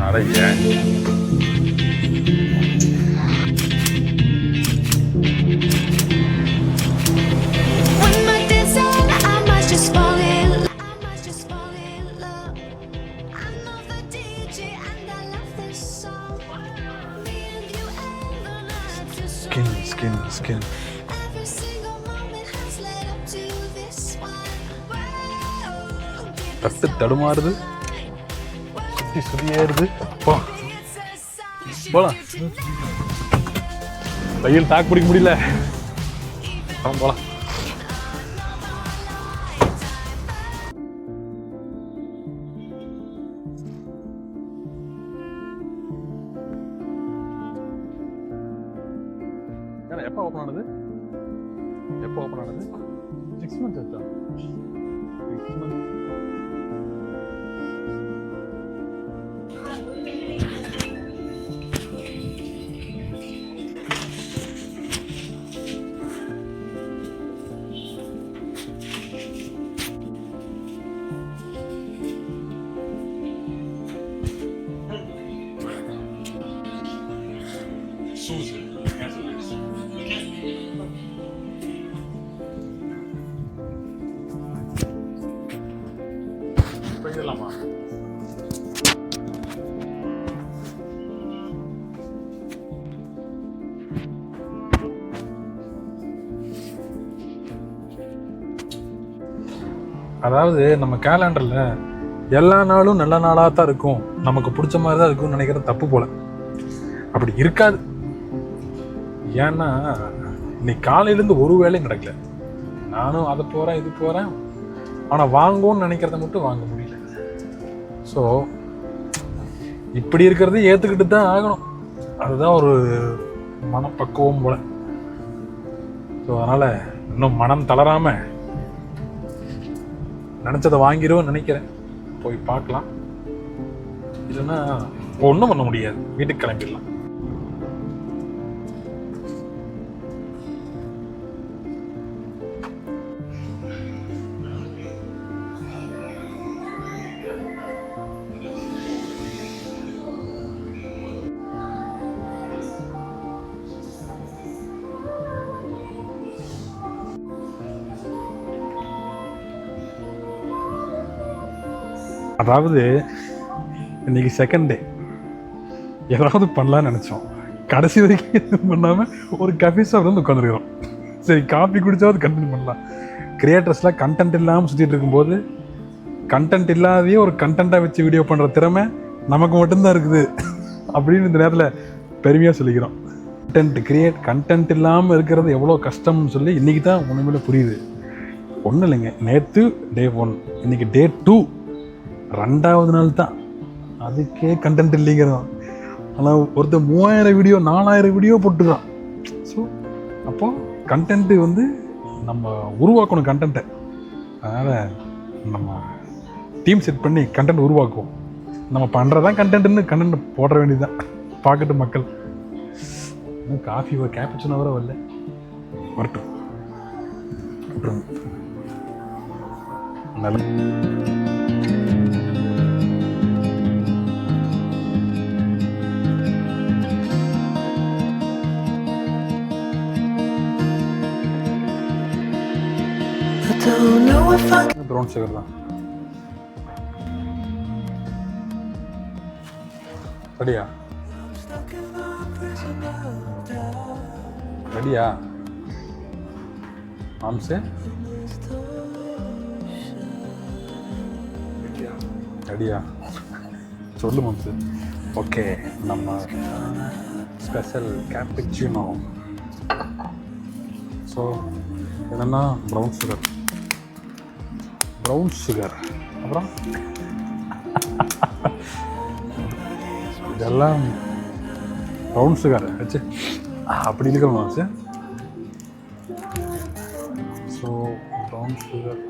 அடைய ஸ்கின் தட்டு தடுமாறுது, சுத்தி சுதியேறுது. போலாம், தையல் தாக்கு பிடிக்க முடியல. போலாம். எப்போ ஓப்பன் ஆனது? 6 months ஆச்சா? 6 months. போயிடலாமா? அதாவது நம்ம கேலண்டர்ல எல்லா நாளும் நல்ல நாளாக தான் இருக்கும், நமக்கு பிடிச்ச மாதிரி தான் இருக்கும்னு நினைக்கிறது தப்பு போல. அப்படி இருக்காது. ஏன்னா இன்னைக்கு காலையிலேருந்து ஒரு வேலையும் நடக்கல. நானும் அதை போகிறேன் இது போகிறேன், ஆனால் வாங்குவோன்னு நினைக்கிறத மட்டும் வாங்க முடியல. ஸோ இப்படி இருக்கிறது ஏற்றுக்கிட்டு தான் ஆகணும். அதுதான் ஒரு மனப்பக்குவம் போல. ஸோ அதனால் இன்னும் மனம் தளராமல் நினச்சதை வாங்கிடுவோன்னு நினைக்கிறேன். போய் பார்க்கலாம். இல்லைன்னா ஒன்றும் பண்ண முடியாது, வீட்டுக்கு கிளம்பிடலாம். அதாவது இன்னைக்கு செகண்ட் டே, ஏதாவது பண்ணலான்னு நினச்சோம். கடைசி வரைக்கும் எதுவும் பண்ணாமல் ஒரு கஃபே ஷாப் வந்து உட்காந்துருக்கிறோம். சரி, காஃபி குடிச்சாவது கண்டென்ட் பண்ணலாம். கிரியேட்டர்ஸ்லாம் கண்டென்ட் இல்லாமல் சுற்றிட்டு இருக்கும்போது கண்டென்ட் இல்லாதையே ஒரு கண்டென்ட்டாக வச்சு வீடியோ பண்ணுற திறமை நமக்கு மட்டும்தான் இருக்குது அப்படின்னு இந்த நேரத்தில் பெருமையாக சொல்லிக்கிறோம். கண்டென்ட் இல்லாமல் இருக்கிறது எவ்வளோ கஷ்டம்னு சொல்லி இன்றைக்கி தான் உண்மையில புரியுது. ஒன்றும் இல்லைங்க, நேற்று டே 1, இன்றைக்கி டே 2, 2வது நாள் தான். அதுக்கே கண்டென்ட் இல்லைங்கிறோம். ஆனால் ஒருத்தர் 3000 வீடியோ 4000 வீடியோ போட்டுக்கிறான். ஸோ அப்போது கண்டென்ட்டு வந்து நம்ம உருவாக்கணும் கண்டென்ட்டை. அதனால் நம்ம டீம் செட் பண்ணி கண்டென்ட் உருவாக்குவோம். நம்ம பண்ணுறதான் கண்டென்ட்னு கண்டென்ட் போட வேண்டியதுதான். பார்க்கட்டும் மக்கள். இன்னும் காஃபி ஒரு கேப்புச்சினோ வர வரல, வரட்டும். நல்ல ப்ரௌன் சுகர் தான். ரெடியா? ரெடியா ஆம்சே? ரெடியா சொல்லு மாம்சு. ஓகே, நம்ம ஸ்பெஷல் கேப்புச்சினோ. ஸோ என்னென்னா ப்ரௌன் சுகர், அப்புறம் இதெல்லாம் ப்ரௌன் சுகர் வச்சு அப்படி இருக்கணும் சார். ஸோ ப்ரௌன் சுகர்,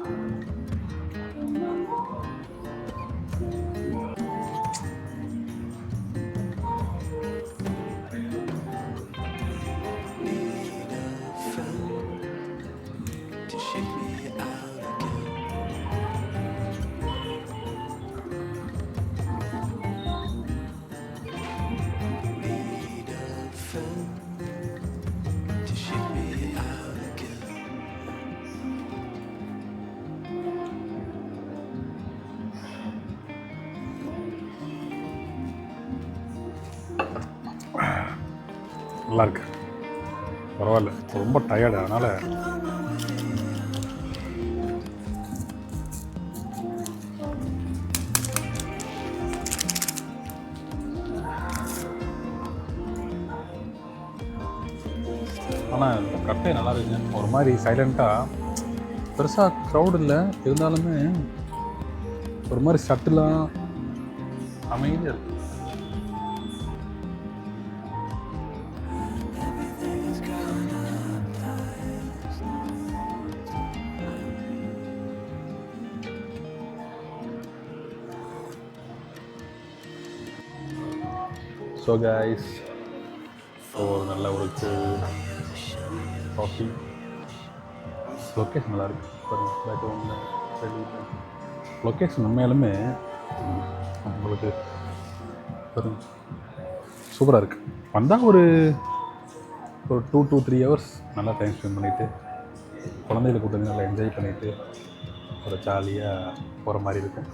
நல்லா இருக்கு, பரவாயில்ல. ரொம்ப டயர்டு, அதனால் ஆனால் இந்த கட்டை நல்லா இருக்குங்க. ஒரு மாதிரி சைலண்ட்டாக, பெருசாக க்ரௌட் இல்லை, இருந்தாலுமே ஒரு மாதிரி சட்டிலாக அமைதியாக இருக்குது. ஸோ கைஸ், ஒரு நல்ல ஒரு காஃபி. லொக்கேஷன் நல்லா இருக்குது. பேக்ரவுண்டில் லொக்கேஷன் உண்மையாலுமே உங்களுக்கு சூப்பராக இருக்குது. வந்தால் ஒரு 2 to 3 ஹவர்ஸ் நல்லா டைம் ஸ்பெண்ட் பண்ணிவிட்டு, குழந்தைகளை கூட்டு நல்லா என்ஜாய் பண்ணிவிட்டு ஒரு ஜாலியாக போகிற மாதிரி இருக்கும்.